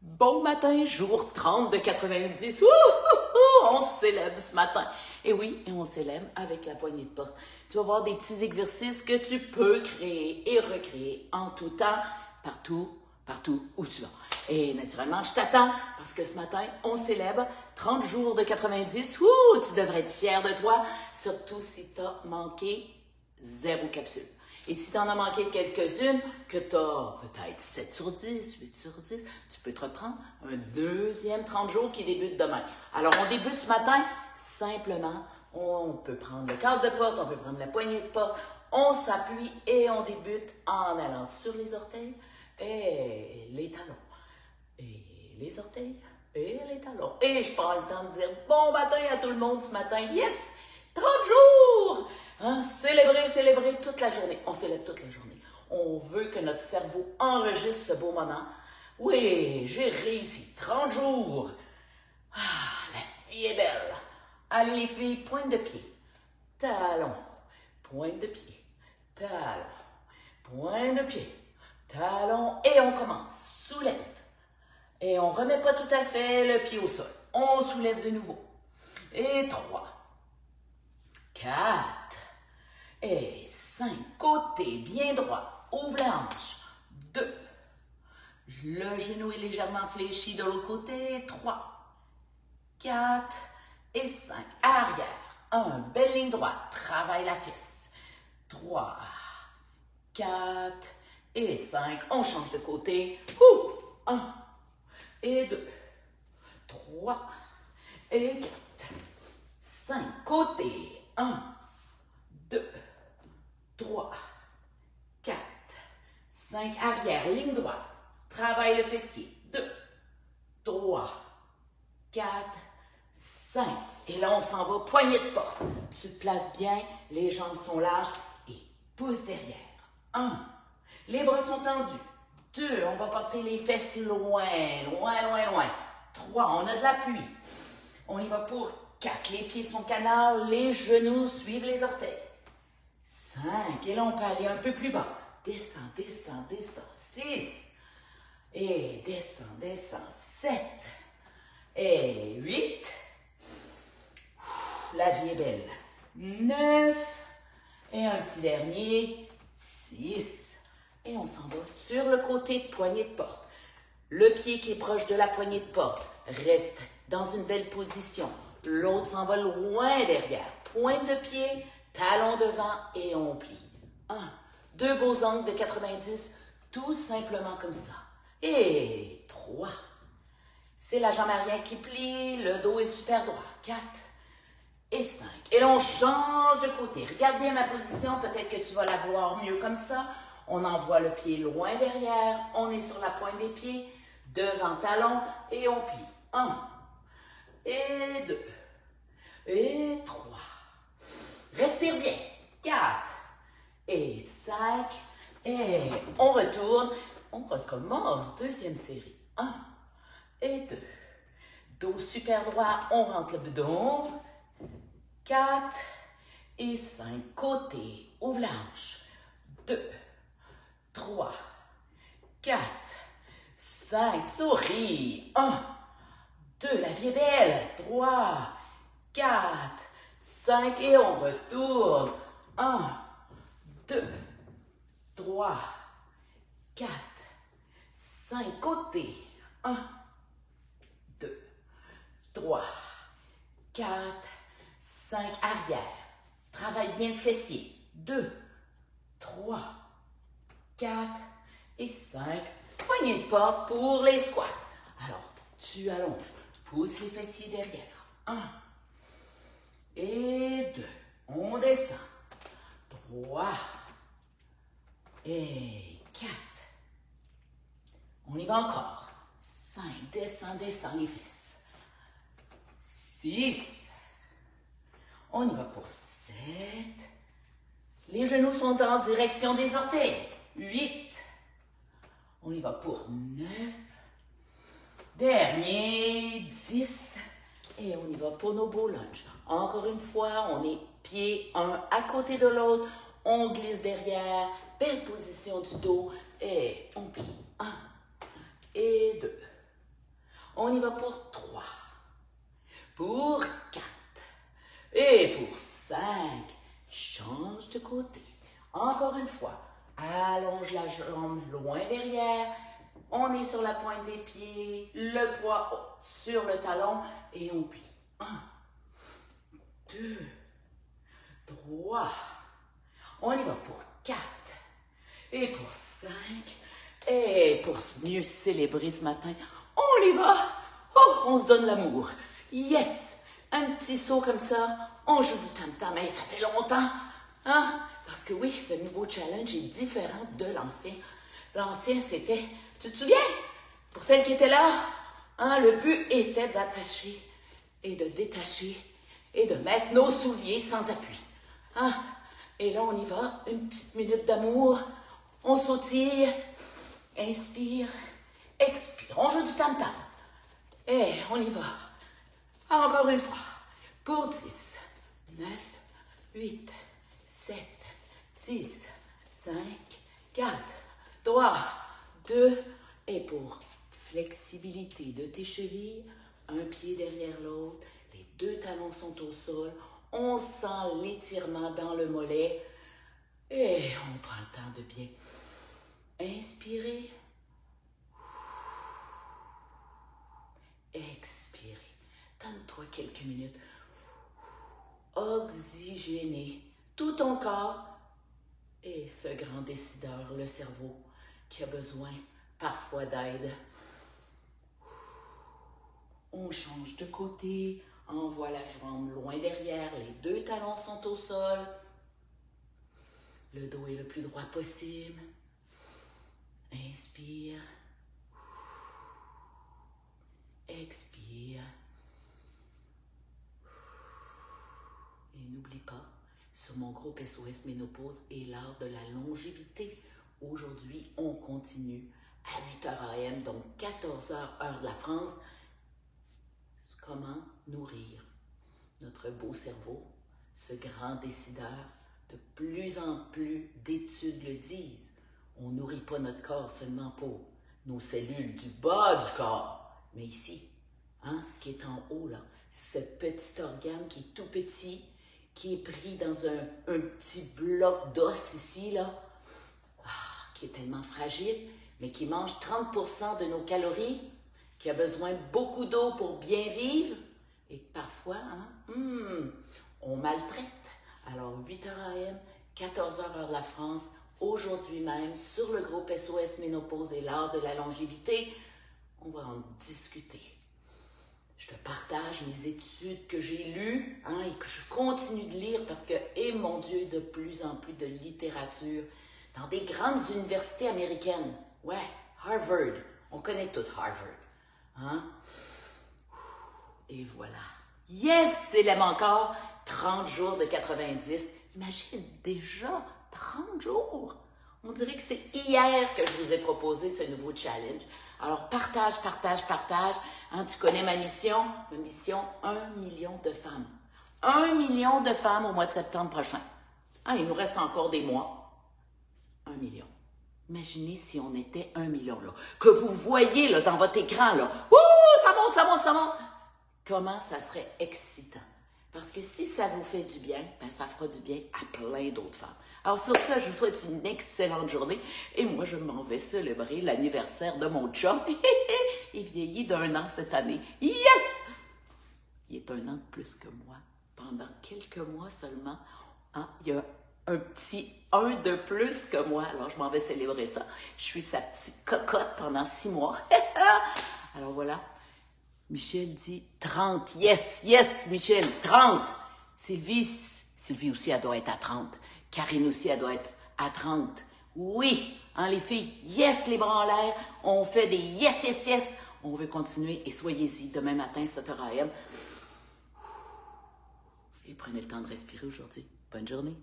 Bon matin, jour 30 de 90. Ouh, on célèbre ce matin. Et oui, et on célèbre avec la poignée de porte. Tu vas voir des petits exercices que tu peux créer et recréer en tout temps, partout où tu vas. Et naturellement, je t'attends parce que ce matin, on célèbre 30 jours de 90. Ouh, tu devrais être fier de toi, surtout si tu as manqué 0 capsule. Et si tu en as manqué quelques-unes, que tu as peut-être 7 sur 10, 8 sur 10, tu peux te reprendre un deuxième 30 jours qui débute demain. Alors, on débute ce matin, simplement, on peut prendre le cadre de porte, on peut prendre la poignée de porte, on s'appuie et on débute en allant sur les orteils et les talons. Et les orteils et les talons. Et je prends le temps de dire bon matin à tout le monde ce matin. Yes! 30 jours! Hein? Célébrer toute la journée. On célèbre toute la journée. On veut que notre cerveau enregistre ce beau moment. Oui, j'ai réussi. 30 jours. Ah, la vie est belle. Allez les filles, pointe de pied. Talon. Pointe de pied. Talon. Pointe de pied. Talon. Et on commence. Soulève. Et on ne remet pas tout à fait le pied au sol. On soulève de nouveau. Et 3, 4, et 5. Côté bien droit. Ouvre la hanche. 2. Le genou est légèrement fléchi de l'autre côté. 3, 4 et 5. Arrière. 1. Belle ligne droite. Travaille la fesse. 3, 4 et 5. On change de côté. 1. Et 2, 3, et 4, 5, côté, 1, 2, 3, 4, 5, arrière, ligne droite, travaille le fessier, 2, 3, 4, 5, et là on s'en va, poignée de porte, tu te places bien, les jambes sont larges, et pousse derrière, 1, les bras sont tendus, 2, on va porter les fesses loin. 3, on a de l'appui. On y va pour 4, les pieds sont canards, les genoux suivent les orteils. 5, et là on peut aller un peu plus bas. Descends. 6, et descends. 7, et 8. La vie est belle. 9, et un petit dernier. 10. Et on s'en va sur le côté de poignée de porte. Le pied qui est proche de la poignée de porte reste dans une belle position. L'autre s'en va loin derrière. Pointe de pied, talon devant et on plie. 1, 2 beaux angles de 90, tout simplement comme ça. Et 3. C'est la jambe arrière qui plie, le dos est super droit. 4 et 5. Et là, on change de côté. Regarde bien ma position, peut-être que tu vas la voir mieux comme ça. On envoie le pied loin derrière, on est sur la pointe des pieds, devant talon, et on plie. 1, et 2, et 3. Respire bien. 4, et 5, et on retourne. On recommence, deuxième série. 1, et 2. Dos super droit, on rentre le bedon. 4, et 5. Côté, ouvre la hanche. 2, 3, 4, 5, souris. 1, 2, la vie est belle. 3, 4, 5 et on retourne. 1, 2, 3, 4, 5, côté. 1, 2, 3, 4, 5, arrière. Travaille bien le fessier. 2, 3, 4 et 5. Poignée de porte pour les squats. Alors, tu allonges. Pousse les fessiers derrière. 1 et 2. On descend. 3 et 4. On y va encore. 5. Descends les fesses. 6. On y va pour 7. Les genoux sont en direction des orteils. 8. On y va pour 9. Dernier, 10. Et on y va pour nos beaux lunges. Encore une fois, on est pieds un à côté de l'autre. On glisse derrière. Belle position du dos. Et on plie. 1 et 2. On y va pour 3. Pour 4. Et pour 5. Change de côté. Encore une fois. Allonge la jambe loin derrière. On est sur la pointe des pieds. Le poids sur le talon. Et on plie. 1, 2, 3. On y va pour 4. Et pour 5. Et pour mieux célébrer ce matin, on y va. Oh, on se donne l'amour. Yes! Un petit saut comme ça. On joue du tam-tam. Et ça fait longtemps. Hein? Parce que oui, ce nouveau challenge est différent de l'ancien. L'ancien, c'était, tu te souviens? Pour celles qui étaient là, hein, le but était d'attacher et de détacher et de mettre nos souliers sans appui. Hein? Et là, on y va. Une petite minute d'amour. On sautille. Inspire. Expire. On joue du tam-tam. Et on y va. Encore une fois. Pour 10, 9, 8, 7, 6, 5, 4, 3, 2. Et pour flexibilité de tes chevilles, un pied derrière l'autre. Les 2 talons sont au sol. On sent l'étirement dans le mollet. Et on prend le temps de bien inspirer. Expirer. Donne-toi quelques minutes. Oxygéner tout ton corps et ce grand décideur, le cerveau, qui a besoin parfois d'aide. On change de côté, envoie la jambe loin derrière, les 2 talons sont au sol. Le dos est le plus droit possible. Inspire. Expire. Et n'oublie pas, sur mon groupe SOS Ménopause et l'art de la longévité, aujourd'hui, on continue à 8h AM, donc 14h heure de la France. Comment nourrir notre beau cerveau, ce grand décideur. De plus en plus d'études le disent. On ne nourrit pas notre corps seulement pour nos cellules du bas du corps, mais ici, hein, ce qui est en haut, là, ce petit organe qui est tout petit, qui est pris dans un petit bloc d'os ici, là, qui est tellement fragile, mais qui mange 30% de nos calories, qui a besoin de beaucoup d'eau pour bien vivre, et parfois, hein, on maltraite. Alors, 8h AM, 14h heure de la France, aujourd'hui même, sur le groupe SOS Ménopause et l'art de la longévité, on va en discuter. Je te partage mes études que j'ai lues, hein, et que je continue de lire parce que, et mon Dieu, de plus en plus de littérature dans des grandes universités américaines. Ouais, Harvard. On connaît tout Harvard. Hein? Et voilà. Yes, célèbre encore 30 jours de 90. Imagine déjà 30 jours. On dirait que c'est hier que je vous ai proposé ce nouveau challenge. Alors, partage, partage, partage. Hein, tu connais ma mission? Ma mission, 1 million de femmes. 1 million de femmes au mois de septembre prochain. Ah, il nous reste encore des mois. 1 million. Imaginez si on était 1 million, là. Que vous voyez, là, dans votre écran, là. Ouh, ça monte, ça monte, ça monte. Comment ça serait excitant. Parce que si ça vous fait du bien, ben ça fera du bien à plein d'autres femmes. Alors sur ça, je vous souhaite une excellente journée. Et moi, je m'en vais célébrer l'anniversaire de mon chum. Il vieillit d'1 an cette année. Yes! Il est 1 an de plus que moi. Pendant quelques mois seulement, hein, il y a un petit 1 de plus que moi. Alors, je m'en vais célébrer ça. Je suis sa petite cocotte pendant 6 mois. Alors voilà. Michel dit 30. Yes, yes, Michel, 30. Sylvie aussi, elle doit être à 30. Karine aussi, elle doit être à 30. Oui, hein, les filles, yes, les bras en l'air. On fait des yes, yes, yes. On veut continuer et soyez-y demain matin, 7h AM. Et prenez le temps de respirer aujourd'hui. Bonne journée.